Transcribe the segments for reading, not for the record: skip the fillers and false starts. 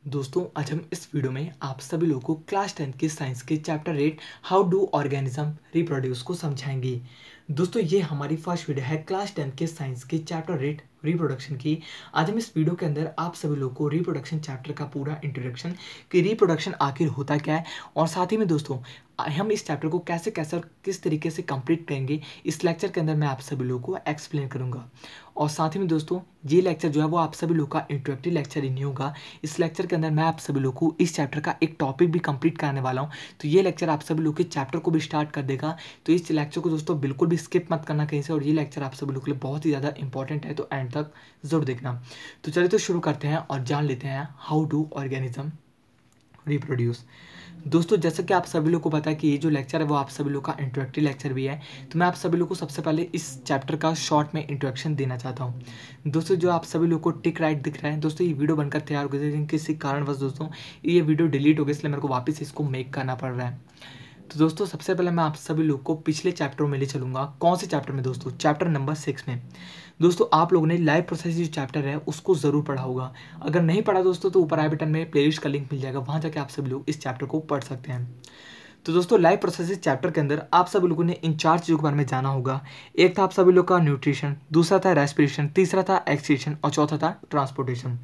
दोस्तों आज हम इस वीडियो में आप सभी लोगों को क्लास 10 के साइंस के chapter 8 how do organism reproduce को समझाएंगे। दोस्तों ये हमारी फर्स्ट वीडियो है क्लास 10 के साइंस के चैप्टर 8 रिप्रोडक्शन की। आज हम इस वीडियो के अंदर आप सभी लोगों को रिप्रोडक्शन चैप्टर का पूरा इंट्रोडक्शन कि रिप्रोडक्शन आखिर होता क्या है और साथ ही में दोस्तों हम इस चैप्टर को कैसे कैसे और किस तरीके से कंप्लीट करेंगे इस लेक्चर के अंदर मैं आप सभी लोगों को एक्सप्लेन करूंगा। और साथ ही में दोस्तों ये लेक्चर जो है वो आप सभी लोगों का इंटरेक्टिव लेक्चर ही नहीं होगा। इस लेक्चर के अंदर मैं आप सभी लोगों को इस चैप्टर का एक टॉपिक भी कंप्लीट कराने वाला हूँ, तो ये लेक्चर आप सभी लोगों के चैप्टर को भी स्टार्ट कर देगा। तो इस लेक्चर को दोस्तों बिल्कुल भी स्किप मत करना कहीं से, और ये लेक्चर आप सभी लोगों के लिए बहुत ही ज़्यादा इंपॉर्टेंट है, तो एंड तक जरूर देखना। तो चलिए तो शुरू करते हैं और जान लेते हैं हाउ डू ऑर्गेनिज्म रिप्रोड्यूस। दोस्तों जैसा कि आप सभी लोग को पता है कि ये जो लेक्चर है वो आप सभी लोग का इंट्रोडक्टरी लेक्चर भी है, तो मैं आप सभी लोग को सबसे पहले इस चैप्टर का शॉर्ट में इंट्रोडक्शन देना चाहता हूँ। दोस्तों जो आप सभी लोग को टिक राइट दिख रहा है, दोस्तों ये वीडियो बनकर तैयार हो गई, लेकिन किसी कारणवश दोस्तों ये वीडियो डिलीट हो गई, इसलिए मेरे को वापस इसको मेक करना पड़ रहा है। तो दोस्तों सबसे पहले मैं आप सभी लोग को पिछले चैप्टरों में ले चलूंगा। कौन से चैप्टर में दोस्तों? चैप्टर नंबर 6 में। दोस्तों आप लोगों ने लाइव प्रोसेस जो चैप्टर है उसको ज़रूर पढ़ा होगा। अगर नहीं पढ़ा दोस्तों तो ऊपर आई बटन में प्लेलिस्ट का लिंक मिल जाएगा, वहाँ जाके आप सभी लोग इस चैप्टर को पढ़ सकते हैं। तो दोस्तों लाइव प्रोसेस चैप्टर के अंदर आप सभी लोगों ने इन 4 चीज़ों के बारे में जाना होगा। एक था आप सभी लोग का न्यूट्रिशन, दूसरा था रेस्पिरेशन, तीसरा था एक्सक्रीशन और चौथा था ट्रांसपोर्टेशन।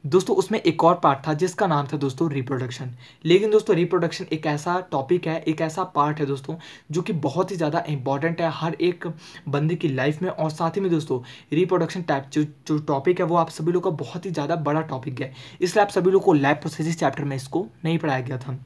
दोस्तों उसमें एक और पार्ट था जिसका नाम था दोस्तों रिप्रोडक्शन। लेकिन दोस्तों रिप्रोडक्शन एक ऐसा टॉपिक है, एक ऐसा पार्ट है दोस्तों जो कि बहुत ही ज़्यादा इंपॉर्टेंट है हर एक बंदे की लाइफ में। और साथ ही में दोस्तों रिप्रोडक्शन टाइप जो टॉपिक है वो आप सभी लोग का बहुत ही ज़्यादा बड़ा टॉपिक है, इसलिए आप सभी लोग को लैब प्रोसेस चैप्टर में इसको नहीं पढ़ाया गया था।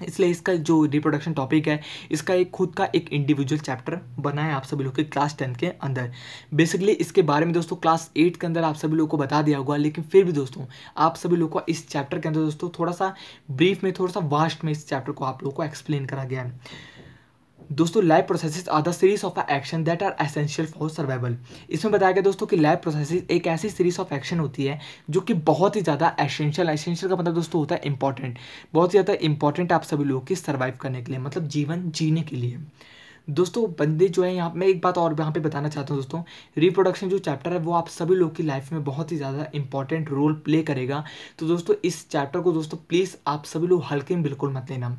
इसलिए इसका जो रिप्रोडक्शन टॉपिक है इसका एक खुद का एक इंडिविजुअल चैप्टर बना है आप सभी लोग के क्लास 10 के अंदर। बेसिकली इसके बारे में दोस्तों क्लास 8 के अंदर आप सभी लोग को बता दिया होगा, लेकिन फिर भी दोस्तों आप सभी लोग को इस चैप्टर के अंदर दोस्तों थोड़ा सा ब्रीफ में, थोड़ा सा वास्ट में इस चैप्टर को आप लोग को एक्सप्लेन करा गया है। दोस्तों life processes are the series of action that are essential for survival. इसमें बताया गया दोस्तों कि लाइफ प्रोसेसेस एक ऐसी सीरीज ऑफ एक्शन होती है जो कि बहुत ही ज़्यादा एसेंशियल का मतलब दोस्तों होता है इंपॉर्टेंट, बहुत ही ज़्यादा इंपॉर्टेंट आप सभी लोगों की सर्वाइव करने के लिए, मतलब जीवन जीने के लिए। दोस्तों बंदे जो है यहाँ मैं एक बात और यहाँ पे बताना चाहता हूँ दोस्तों, रिप्रोडक्शन जो चैप्टर है वो आप सभी लोग की लाइफ में बहुत ही ज़्यादा इंपॉर्टेंट रोल प्ले करेगा। तो दोस्तों इस चैप्टर को दोस्तों प्लीज़ आप सभी लोग हल्के में बिल्कुल मत लेना।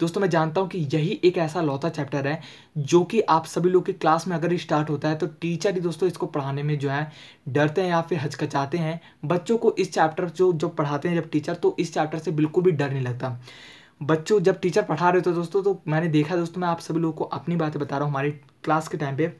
दोस्तों मैं जानता हूँ कि यही एक ऐसा लौता चैप्टर है जो कि आप सभी लोग के क्लास में अगर स्टार्ट होता है तो टीचर ही दोस्तों इसको पढ़ाने में जो है डरते हैं या फिर हचकचाते हैं। बच्चों को इस चैप्टर जो पढ़ाते हैं जब टीचर, तो इस चैप्टर से बिल्कुल भी डर नहीं लगता। बच्चों जब टीचर पढ़ा रहे होते दोस्तों, तो मैंने देखा दोस्तों, मैं आप सभी लोगों को अपनी बातें बता रहा हूँ हमारी क्लास के टाइम पे,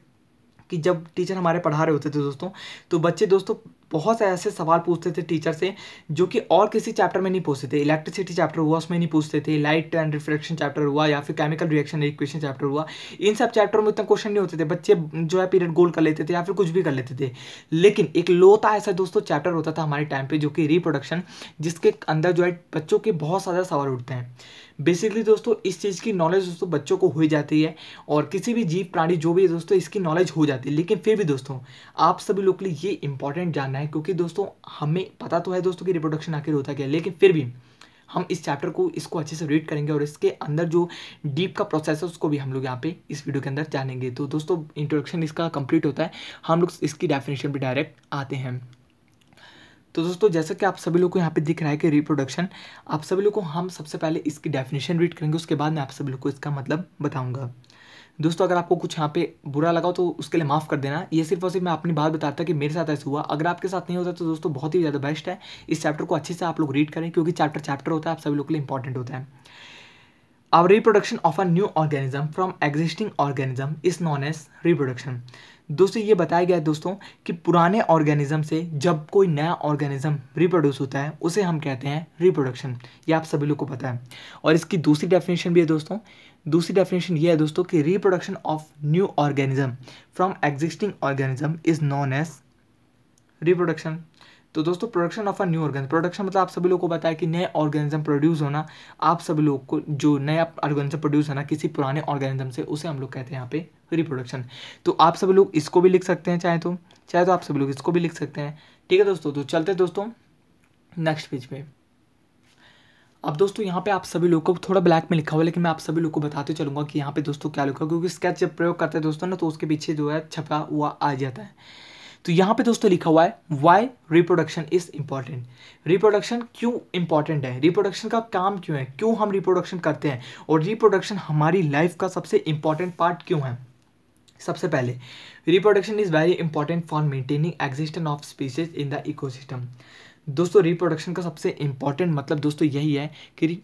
कि जब टीचर हमारे पढ़ा रहे होते थे दोस्तों तो बच्चे दोस्तों बहुत से ऐसे सवाल पूछते थे टीचर से जो कि और किसी चैप्टर में नहीं पूछते थे। इलेक्ट्रिसिटी चैप्टर हुआ उसमें नहीं पूछते थे, लाइट एंड रिफ्लेक्शन चैप्टर हुआ या फिर केमिकल रिएक्शन इक्वेशन चैप्टर हुआ, इन सब चैप्टर में उतना क्वेश्चन नहीं होते थे। बच्चे जो है पीरियड गोल कर लेते थे या फिर कुछ भी कर लेते थे। लेकिन एक लोता ऐसा दोस्तों चैप्टर होता था हमारे टाइम पे जो कि रिप्रोडक्शन, जिसके अंदर जो है बच्चों के बहुत सारे सवाल उठते हैं। बेसिकली दोस्तों इस चीज़ की नॉलेज दोस्तों बच्चों को हो जाती है, और किसी भी जीव प्राणी जो भी है दोस्तों इसकी नॉलेज हो जाती है। लेकिन फिर भी दोस्तों आप सभी लोग के लिए ये इंपॉर्टेंट जानना है, क्योंकि दोस्तों हमें पता तो है दोस्तों कि रिप्रोडक्शन आखिर होता क्या है, लेकिन फिर भी हम इस चैप्टर को इसको अच्छे से रीड करेंगे और इसके अंदर जो डीप का प्रोसेस है उसको भी हम लोग यहाँ पे इस वीडियो के अंदर जानेंगे। तो दोस्तों इंट्रोडक्शन इसका कंप्लीट होता है, हम लोग इसकी डेफिनेशन पे डायरेक्ट आते हैं। तो दोस्तों जैसा कि आप सभी लोग को यहाँ पे दिख रहा है कि रिप्रोडक्शन, आप सभी लोग को हम सबसे पहले इसकी डेफिनेशन रीड करेंगे, उसके बाद मैं आप सभी लोग को इसका मतलब बताऊंगा। दोस्तों अगर आपको कुछ यहाँ पे बुरा लगा तो उसके लिए माफ़ कर देना, ये सिर्फ और सिर्फ मैं अपनी बात बताता कि मेरे साथ ऐसा हुआ। अगर आपके साथ नहीं होता तो दोस्तों बहुत ही ज़्यादा बेस्ट है, इस चैप्टर को अच्छे से आप लोग रीड करें, क्योंकि चैप्टर होता है आप सभी लोग के लिए इंपॉर्टेंट होता है। Our reproduction of a new organism from existing organism is known as reproduction। दोस्तों ये बताया गया है दोस्तों कि पुराने ऑर्गेनिज्म से जब कोई नया ऑर्गेनिज्म रिप्रोड्यूस होता है उसे हम कहते हैं रिप्रोडक्शन। ये आप सभी लोग को पता है। और इसकी दूसरी डेफिनेशन भी है दोस्तों, दूसरी डेफिनेशन ये है दोस्तों कि reproduction of new organism from existing organism is known as reproduction. तो दोस्तों production of a new organism, production मतलब आप सभी लोग को बताया कि नए ऑर्गेनिज्म प्रोड्यूस होना। आप सभी लोग को जो नया ऑर्गेनिज्म प्रोड्यूस होना किसी पुराने ऑर्गेनिज्म से, उसे हम लोग कहते हैं यहाँ पे रिप्रोडक्शन। तो आप सभी लोग इसको भी लिख सकते हैं, चाहे तो आप सभी लोग इसको भी लिख सकते हैं। ठीक है दोस्तों, तो चलते दोस्तों नेक्स्ट पेज पे। अब दोस्तों यहाँ पे आप सभी लोग को थोड़ा ब्लैक में लिखा हुआ है, लेकिन मैं आप सभी लोग को बताते चलूंगा कि यहाँ पे दोस्तों क्या लिखा है, क्योंकि स्केच जब प्रयोग करते हैं दोस्तों ना तो उसके पीछे जो है छपा हुआ आ जाता है। तो यहाँ पे दोस्तों लिखा हुआ है why reproduction is important. Reproduction क्यों इंपॉर्टेंट है, रिप्रोडक्शन का काम क्यों है, क्यों हम रिप्रोडक्शन करते हैं, और रिप्रोडक्शन हमारी लाइफ का सबसे इंपॉर्टेंट पार्ट क्यों है। सबसे पहले reproduction is very important for maintaining existence of species in the ecosystem. दोस्तों रिप्रोडक्शन का सबसे इंपॉर्टेंट मतलब दोस्तों यही है कि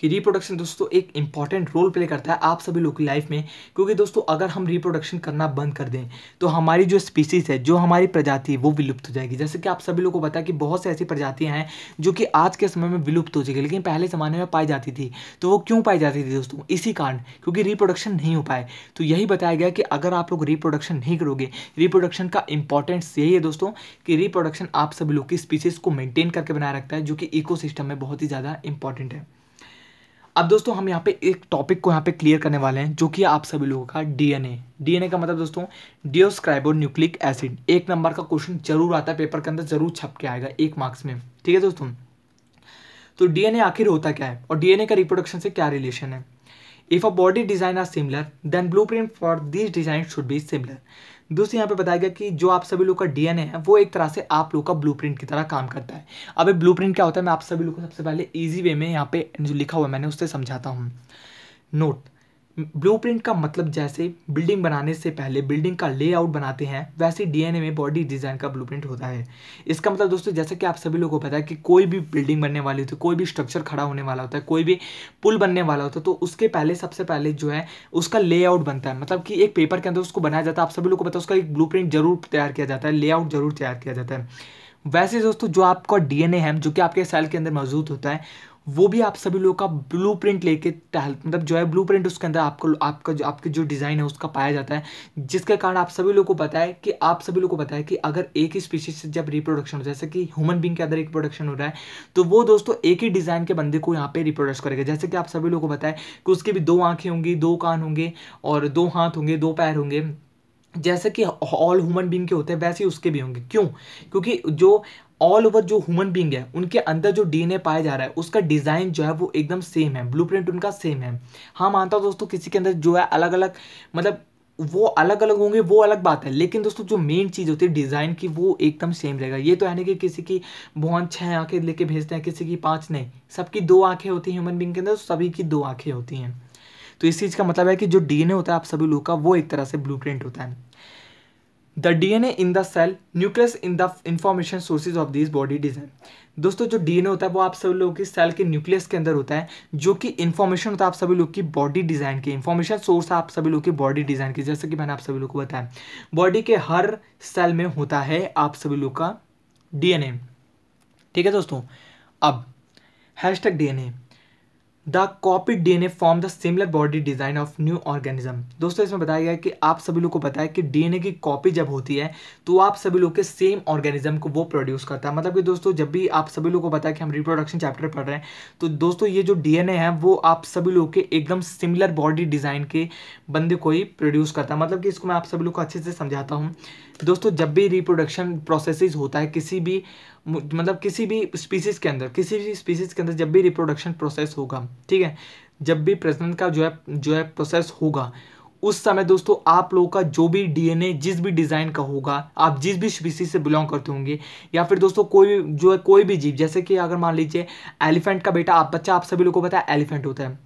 रिप्रोडक्शन दोस्तों एक इंपॉर्टेंट रोल प्ले करता है आप सभी लोग की लाइफ में। क्योंकि दोस्तों अगर हम रिप्रोडक्शन करना बंद कर दें तो हमारी जो स्पीसीज है, जो हमारी प्रजाति है, वो विलुप्त हो जाएगी। जैसे कि आप सभी लोगों को पता है कि बहुत सी ऐसी प्रजातियां हैं जो कि आज के समय में विलुप्त हो चुकी, लेकिन पहले ज़माने में पाई जाती थी। तो वो क्यों पाई जाती थी दोस्तों, इसी कारण, क्योंकि रिप्रोडक्शन नहीं हो पाए। तो यही बताया गया कि अगर आप लोग रिप्रोडक्शन नहीं करोगे, रिप्रोडक्शन का इंपॉर्टेंस यही है दोस्तों कि रिप्रोडक्शन आप सभी लोग की स्पीसीज को मेंटेन करके बनाए रखता है, जो कि इकोसिस्टम में बहुत ही ज़्यादा इंपॉर्टेंट है। अब दोस्तों हम यहाँ पे एक टॉपिक को यहाँ पे क्लियर करने वाले हैं, जो कि आप सभी लोगों का डीएनए। डीएनए का मतलब दोस्तों डिओक्सराइबोन्यूक्लिक एसिड। 1 नंबर का क्वेश्चन जरूर आता है, पेपर के अंदर जरूर छप के आएगा 1 मार्क्स में, ठीक है दोस्तों। तो डीएनए आखिर होता क्या है और डीएनए का रिप्रोडक्शन से क्या रिलेशन है। If a body design are similar then blueprint for this design should be similar. दोस्तों यहाँ पे बताया गया कि जो आप सभी लोग का डीएनए है वो एक तरह से आप लोग का ब्लूप्रिंट की तरह काम करता है। अब ये ब्लूप्रिंट क्या होता है मैं आप सभी लोग को सबसे पहले इजी वे में यहाँ पे जो लिखा हुआ है मैंने उससे समझाता हूँ। नोट, ब्लूप्रिंट का मतलब जैसे बिल्डिंग बनाने से पहले बिल्डिंग का लेआउट बनाते हैं, वैसे डीएनए में बॉडी डिजाइन का ब्लूप्रिंट होता है। इसका मतलब दोस्तों जैसे कि आप सभी लोगों को पता है कि कोई भी बिल्डिंग बनने वाली होती है, कोई भी स्ट्रक्चर खड़ा होने वाला होता है, कोई भी पुल बनने वाला होता है, तो उसके पहले सबसे पहले जो है उसका लेआउट बनता है। मतलब कि एक पेपर के अंदर उसको बनाया जाता है, आप सभी लोगों को पता है उसका एक ब्लूप्रिंट जरूर तैयार किया जाता है, लेआउट जरूर तैयार किया जाता है। वैसे दोस्तों जो आपका डीएनए है जो कि आपके सेल के अंदर मौजूद होता है, वो भी आप सभी लोगों का ब्लूप्रिंट लेके मतलब जो है ब्लूप्रिंट उसके अंदर आपकी जो डिज़ाइन है उसका पाया जाता है। जिसके कारण आप सभी लोगों को पता है कि अगर एक ही स्पीशीज से जब रिप्रोडक्शन हो, जैसे कि ह्यूमन बीइंग के अंदर रिप्रोडक्शन हो रहा है, तो वो दोस्तों एक ही डिज़ाइन के बंदे को यहाँ पे रिप्रोड्यूस करेगा। जैसे कि आप सभी लोगों को पता है कि उसकी भी 2 आंखें होंगी, 2 कान होंगे और 2 हाथ होंगे, 2 पैर होंगे। जैसे कि ऑल ह्यूमन बीइंग के होते हैं वैसे ही उसके भी होंगे। क्यों? क्योंकि जो ऑल ओवर जो ह्यूमन बीइंग है उनके अंदर जो डीएनए पाया जा रहा है उसका डिज़ाइन जो है वो एकदम सेम है, ब्लूप्रिंट उनका सेम है। हाँ मानता हूँ दोस्तों किसी के अंदर जो है अलग अलग मतलब वो अलग अलग होंगे, वो अलग बात है, लेकिन दोस्तों जो मेन चीज़ होती है डिज़ाइन की वो एकदम सेम रहेगा। ये तो है नहीं कि किसी की भगवान 6 आंखें लेके भेजते हैं, किसी की 5 नहीं, सबकी 2 आंखें होती हैं ह्यूमन बीइंग के अंदर, सभी की 2 आंखें होती हैं। तो इस चीज़ का मतलब है कि जो डीएनए होता है आप सभी लोग का वो एक तरह से ब्लूप्रिंट होता है। The DNA in the cell nucleus in the information sources of this body design. दोस्तों जो डीएनए होता है वो आप सभी लोगों की सेल के न्यूक्लियस के अंदर होता है, जो कि इन्फॉर्मेशन होता है आप सभी लोग की बॉडी डिजाइन की। इन्फॉर्मेशन सोर्स है आप सभी लोग की बॉडी डिजाइन की। जैसे कि मैंने आप सभी लोग को बताया बॉडी के हर सेल में होता है आप सभी लोग का डीएनए, ठीक है दोस्तों। अब hashtag DNA the copy DNA form the similar body design of new organism. दोस्तों इसमें बताया गया है कि आप सभी लोग को पता है कि डीएनए की कॉपी जब होती है तो आप सभी लोग के सेम ऑर्गेनिज्म को वो प्रोड्यूस करता है। मतलब कि दोस्तों जब भी आप सभी लोग को पता है कि हम रिप्रोडक्शन चैप्टर पढ़ रहे हैं, तो दोस्तों ये जो डीएनए है वो आप सभी लोग के एकदम सिमिलर बॉडी डिजाइन के बंदे को ही प्रोड्यूस करता है। मतलब कि इसको मैं आप सभी लोग को अच्छे से समझाता हूँ। दोस्तों जब भी रिप्रोडक्शन प्रोसेसेस होता है किसी भी स्पीसीज के अंदर जब भी रिप्रोडक्शन प्रोसेस होगा, ठीक है, जब भी प्रजनन का जो है प्रोसेस होगा, उस समय दोस्तों आप लोगों का जो भी डीएनए जिस भी डिज़ाइन का होगा, आप जिस भी स्पीसीज से बिलोंग करते होंगे, या फिर दोस्तों कोई भी जीव, जैसे कि अगर मान लीजिए एलिफेंट का बच्चा आप सभी लोगों को पता है एलिफेंट होता है,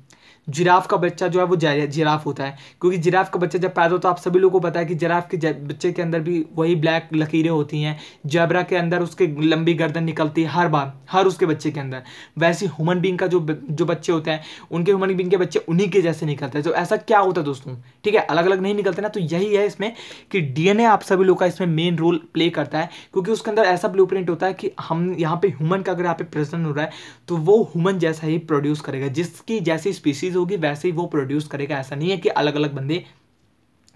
जिराफ का बच्चा जो है वो जिराफ होता है, क्योंकि जिराफ का बच्चा जब पैदा होता है आप सभी लोगों को पता है कि जिराफ के बच्चे के अंदर भी वही ब्लैक लकीरें होती हैं, जैबरा के अंदर उसके लंबी गर्दन निकलती है हर उसके बच्चे के अंदर। वैसे ह्यूमन बीइंग का जो बच्चे होते हैं उनके ह्यूमन बीइंग के बच्चे उन्हीं के जैसे निकलते हैं। तो ऐसा क्या होता है दोस्तों, ठीक है, अलग अलग नहीं निकलते ना। तो यही है इसमें कि डीएनए आप सभी लोग का इसमें मेन रोल प्ले करता है, क्योंकि उसके अंदर ऐसा ब्लूप्रिंट होता है कि हम यहाँ पे ह्यूमन का अगर यहाँ पे प्रेजेंट हो रहा है तो वो ह्यूमन जैसा ही प्रोड्यूस करेगा, जिसकी जैसी स्पीसीज होगी वैसे ही वो प्रोड्यूस करेगा। ऐसा नहीं है कि अलग अलग बंदे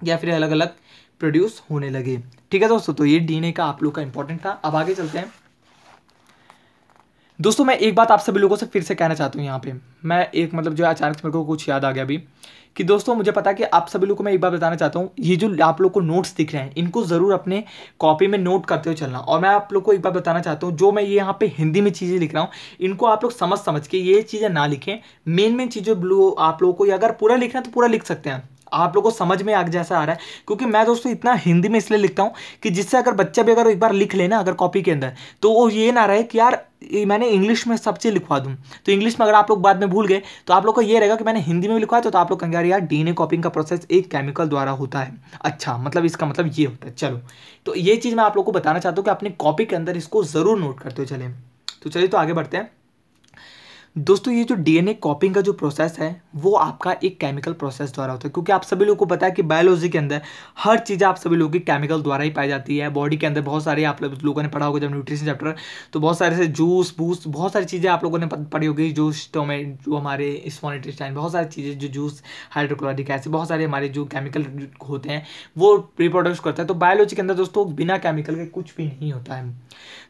या फिर अलग अलग प्रोड्यूस होने लगे, ठीक है दोस्तों। तो ये डीएनए का आप लोग का इंपॉर्टेंट था। अब आगे चलते हैं दोस्तों। मैं एक बात आप सभी लोगों से फिर से कहना चाहता हूँ यहाँ पे, मैं एक मतलब जो अचानक मेरे को कुछ याद आ गया अभी कि दोस्तों मुझे पता है कि आप सभी लोगों को मैं एक बात बताना चाहता हूँ, ये जो आप लोग को नोट्स दिख रहे हैं इनको ज़रूर अपने कॉपी में नोट करते हुए चलना। और मैं आप लोग को एक बात बताना चाहता हूँ, जो मैं ये यहाँ पे हिंदी में चीज़ें लिख रहा हूँ इनको आप लोग समझ के ये चीज़ें ना लिखें। मेन चीज़ें आप लोगों को अगर पूरा लिखना है तो पूरा लिख सकते हैं, आप लोगों को समझ में आ जैसा आ रहा है, क्योंकि मैं दोस्तों इतना हिंदी में इसलिए लिखता हूँ कि जिससे अगर बच्चा भी अगर एक बार लिख लेना अगर कॉपी के अंदर, तो वो ये ना रहे कि यार मैंने इंग्लिश में सब चीज़ लिखवा दूँ, तो इंग्लिश में अगर आप लोग बाद में भूल गए तो आप लोग को ये रहेगा कि मैंने हिंदी में भी लिखवाया, तो आप लोग कहेंगे यार डीएनए कॉपिंग का प्रोसेस एक केमिकल द्वारा होता है। अच्छा, मतलब इसका मतलब ये होता है। चलो, तो ये चीज़ मैं आप लोग को बताना चाहता हूँ कि अपनी कॉपी के अंदर इसको ज़रूर नोट करते हो। चलें, तो चलिए तो आगे बढ़ते हैं दोस्तों। ये जो डीएनए कॉपिंग का जो प्रोसेस है वो आपका एक केमिकल प्रोसेस द्वारा होता है, क्योंकि आप सभी लोगों को पता है कि बायोलॉजी के अंदर हर चीज़ आप सभी लोगों की केमिकल द्वारा ही पाई जाती है। बॉडी के अंदर बहुत सारे आप लोगों ने पढ़ा होगा जब न्यूट्रिशन चैप्टर, तो बहुत सारे से जूस बूस बहुत सारी चीज़ें आप लोगों ने पढ़ी होगी, जो हमारे स्मॉल इंटेस्टाइन, बहुत सारी चीज़ें जो जूस, हाइड्रोक्लोरिक एसिड, बहुत सारे हमारे जो केमिकल होते हैं वो रिप्रोड्यूस करता है। तो बायोलॉजी के अंदर दोस्तों बिना केमिकल के कुछ भी नहीं होता है।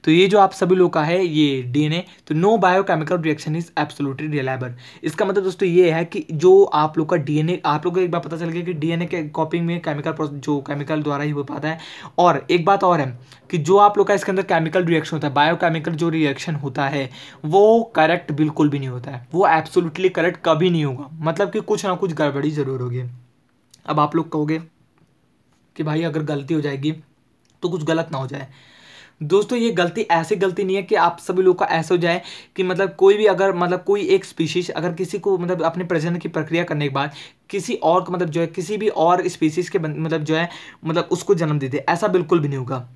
तो ये जो आप सभी लोग का है ये डीएनए, तो no biochemical reaction is absolutely reliable. इसका मतलब दोस्तों ये है कि जो आप लोग का डीएनए, आप लोग को एक बार पता चल गया कि डीएनए के कॉपिंग में जो केमिकल द्वारा ही हो पाता है। और एक बात और है कि जो आप लोग का इसके अंदर केमिकल रिएक्शन होता है, बायोकेमिकल जो रिएक्शन होता है वो करेक्ट बिल्कुल भी नहीं होता है, वो एब्सोल्युटली करेक्ट कभी नहीं होगा, मतलब कि कुछ ना कुछ गड़बड़ी जरूर होगी। अब आप लोग कहोगे कि भाई अगर गलती हो जाएगी तो कुछ गलत ना हो जाए। दोस्तों ये गलती ऐसी गलती नहीं है कि आप सभी लोग का ऐसा हो जाए कि मतलब कोई भी अगर मतलब कोई एक स्पीशीज अगर किसी को मतलब अपने प्रजनन की प्रक्रिया करने के बाद किसी और को मतलब जो है किसी भी और स्पीशीज के मतलब जो है मतलब उसको जन्म दे दे, ऐसा बिल्कुल भी नहीं होगा।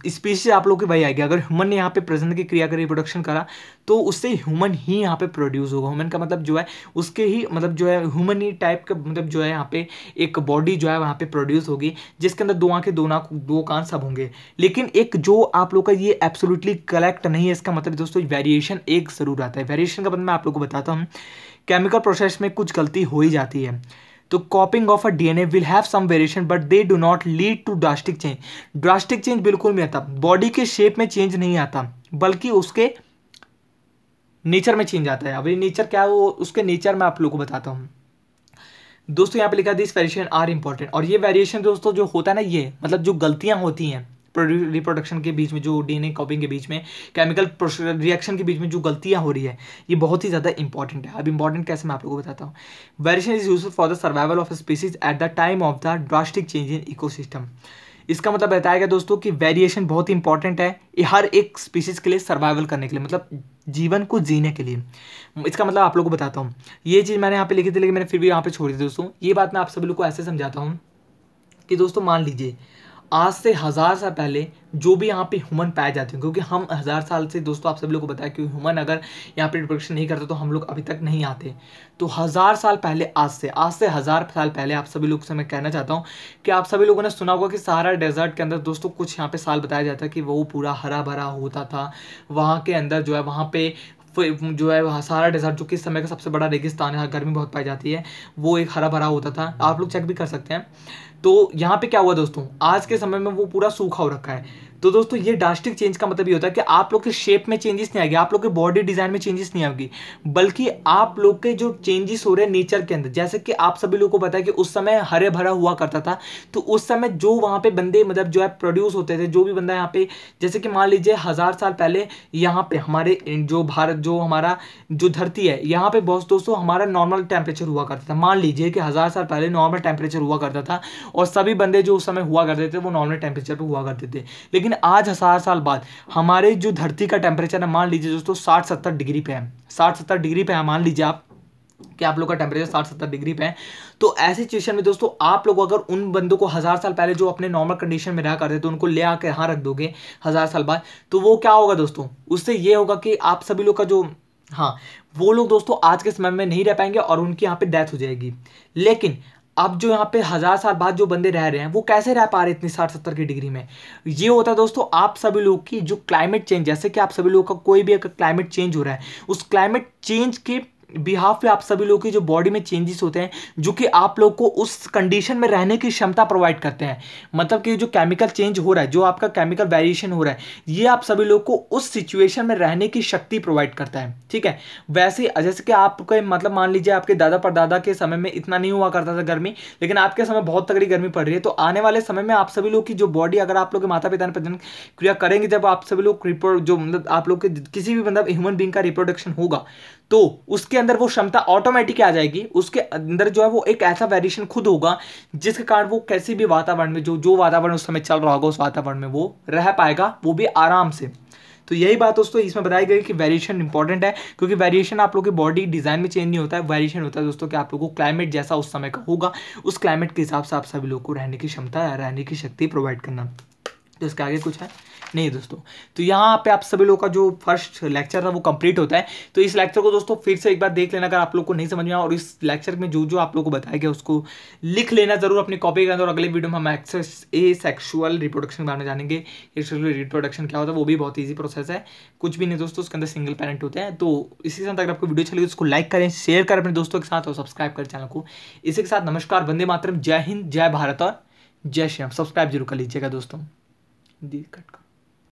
स्पीशीज आप लोग की वही आएगी। अगर ह्यूमन ने यहाँ पे प्रजनन की क्रिया कर रिप्रोडक्शन करा तो उससे ह्यूमन ही यहाँ पे प्रोड्यूस होगा। ह्यूमन का मतलब जो है उसके ही मतलब जो है ह्यूमन ही टाइप का मतलब जो है यहाँ पे एक बॉडी जो है वहाँ पे प्रोड्यूस होगी, जिसके अंदर दो आंखें, दो नाक, दो कान सब होंगे। लेकिन एक जो आप लोग का ये एब्सोल्युटली करेक्ट नहीं है, इसका मतलब दोस्तों वेरिएशन एक जरूर आता है। वेरिएशन का मतलब मैं आप लोग को बताता हूँ, केमिकल प्रोसेस में कुछ गलती हो ही जाती है। तो copying of a DNA will have some variation but they do not lead to drastic change. Drastic change बिल्कुल नहीं आता, बॉडी के शेप में चेंज नहीं आता, बल्कि उसके नेचर में चेंज आता है। अभी नेचर क्या है वो उसके नेचर में आप लोगों को बताता हूँ। दोस्तों यहाँ पे लिखा दिस वेरिएशन आर इंपॉर्टेंट, और ये वेरिएशन दोस्तों जो होता है ना, ये मतलब जो गलतियाँ होती हैं रिप्रोडक्शन के बीच में, जो डीएनए कॉपिंग के बीच में, केमिकल रिएक्शन के बीच में जो गलतियां हो रही है, ये बहुत ही ज़्यादा इंपॉर्टेंट है। अब इंपॉर्टेंट कैसे मैं आप लोगों को बताता हूँ। Variation is useful for the survival of species at the time of the drastic change in ecosystem. इसका मतलब बताया गया दोस्तों कि वेरिएशन बहुत इंपॉर्टेंट है हर एक स्पीसीज के लिए, सर्वाइवल करने के लिए, मतलब जीवन को जीने के लिए। इसका मतलब आप लोगों को बताता हूँ। ये चीज़ मैंने यहाँ पे लिखी थी लेकिन मैंने फिर भी यहाँ पे छोड़ दी दोस्तों। ये बात मैं आप सभी लोग को ऐसे समझाता हूँ कि दोस्तों मान लीजिए आज से 1000 साल पहले जो भी यहाँ पे ह्यूमन पाए जाते हैं, क्योंकि हम 1000 साल से दोस्तों आप सभी लोगों को बताया कि ह्यूमन अगर यहाँ पे रिप्रोडक्शन नहीं करते तो हम लोग अभी तक नहीं आते। तो 1000 साल पहले आज से 1000 साल पहले आप सभी लोग से मैं कहना चाहता हूँ कि आप सभी लोगों ने सुना होगा कि सहारा डेजर्ट के अंदर दोस्तों कुछ यहाँ पे साल बताया जाता है कि वो पूरा हरा भरा होता था। वहाँ के अंदर जो है वहाँ पे जो है सहारा डेजर्ट, जो कि इस समय का सबसे बड़ा रेगिस्तान है, गर्मी बहुत पाई जाती है, वो एक हरा भरा होता था। आप लोग चेक भी कर सकते हैं। तो यहाँ पे क्या हुआ दोस्तों, आज के समय में वो पूरा सूखा हो रखा है। तो दोस्तों ये ड्रास्टिक चेंज का मतलब ये होता है कि आप लोग के शेप में चेंजेस नहीं आएगी, आप लोग के बॉडी डिजाइन में चेंजेस नहीं आएगी, बल्कि आप लोग के जो चेंजेस हो रहे हैं नेचर के अंदर। जैसे कि आप सभी लोगों को पता है कि उस समय हरे भरा हुआ करता था, तो उस समय जो वहाँ पे बंदे मतलब जो है प्रोड्यूस होते थे, जो भी बंदा यहाँ पे, जैसे कि मान लीजिए 1000 साल पहले यहाँ पे हमारे जो भारत, जो हमारा जो धरती है, यहाँ पे बहुत दोस्तों हमारा नॉर्मल टेम्परेचर हुआ करता था। मान लीजिए कि 1000 साल पहले नॉर्मल टेम्परेचर हुआ करता था और सभी बंदे जो उस समय हुआ करते थे वो नॉर्मल टेम्परेचर पर हुआ करते थे। लेकिन आज 1000 साल बाद हमारे जो धरती का टेम्परेचर है, मान लीजिए दोस्तों 60-70 डिग्री पे है, 60-70 डिग्री पे है। मान लीजिए आप कि आप लोग का टेम्परेचर 60-70 डिग्री पे है। तो ऐसी सिचुएशन में दोस्तों आप लोग अगर उन बंदों को 1000 साल पहले जो अपने नॉर्मल कंडीशन में रहा करते थे उनको ले आकर यहाँ रख दोगे 1000 साल बाद, तो वो क्या होगा दोस्तों, उससे ये होगा कि आप सभी लोग का जो, हाँ, वो लोग दोस्तों आज के समय में नहीं रह पाएंगे और उनकी यहाँ पे डेथ हो जाएगी। लेकिन अब जो यहाँ पे 1000 साल बाद जो बंदे रह रहे हैं वो कैसे रह पा रहे इतनी 60-70 की डिग्री में, ये होता है दोस्तों आप सभी लोग की जो क्लाइमेट चेंज, जैसे कि आप सभी लोग का कोई भी अगर क्लाइमेट चेंज हो रहा है, उस क्लाइमेट चेंज के बिहाफ पे आप सभी लोगों की जो बॉडी में चेंजेस होते हैं, जो कि आप लोग को उस कंडीशन में रहने की क्षमता प्रोवाइड करते हैं। मतलब कि जो केमिकल चेंज हो रहा है, जो आपका केमिकल वेरिएशन हो रहा है, ये आप सभी लोग को उस सिचुएशन में रहने की शक्ति प्रोवाइड करता है। ठीक है, वैसे जैसे कि आपके मतलब मान लीजिए आपके दादा परदादा के समय में इतना नहीं हुआ करता था गर्मी, लेकिन आपके समय बहुत तगड़ी गर्मी पड़ रही है। तो आने वाले समय में आप सभी लोग की जो बॉडी, अगर आप लोग के माता पिता ने प्रजनन क्रिया करेंगे, जब आप सभी लोग जो मतलब आप लोग के किसी भी मतलब ह्यूमन बीइंग का रिप्रोडक्शन होगा, तो उसके अंदर वो क्षमता ऑटोमेटिक आ जाएगी, उसके अंदर जो है वो एक ऐसा वेरिएशन खुद होगा जिसके कारण वो कैसे भी वातावरण में जो वातावरण उस समय चल रहा होगा उस वातावरण में वो रह पाएगा, वो भी आराम से। तो यही बात दोस्तों इसमें बताई गई कि वेरिएशन इंपॉर्टेंट है, क्योंकि वेरिएशन आप लोग की बॉडी डिजाइन में चेंज नहीं होता है, वेरिएशन होता है दोस्तों कि आप लोगों को क्लाइमेट जैसा उस समय का होगा उस क्लाइमेट के हिसाब से आप सभी लोग को रहने की क्षमता, रहने की शक्ति प्रोवाइड करना। तो इसके आगे कुछ है नहीं दोस्तों। तो यहाँ पे आप सभी लोगों का जो फर्स्ट लेक्चर था वो कंप्लीट होता है। तो इस लेक्चर को दोस्तों फिर से एक बार देख लेना अगर आप लोग को नहीं समझ में आया, और इस लेक्चर में जो जो आप लोग को बताया गया उसको लिख लेना जरूर अपनी कॉपी के अंदर। और अगले वीडियो में हम सेक्सुअल रिप्रोडक्शन के बारे में जानेंगे। सेक्सुअल रिप्रोडक्शन क्या होता है वो भी बहुत ईजी प्रोसेस है, कुछ भी नहीं दोस्तों, उसके अंदर सिंगल पेरेंट होते हैं। तो इसी के साथ अगर आपको वीडियो चली उसको लाइक करें, शेयर करें अपने दोस्तों के साथ और सब्सक्राइब करें चैनल को। इसी के साथ नमस्कार, वंदे मातरम, जय हिंद, जय भारत और जय श्री राम। सब्सक्राइब जरूर कर लीजिएगा दोस्तों। दी कट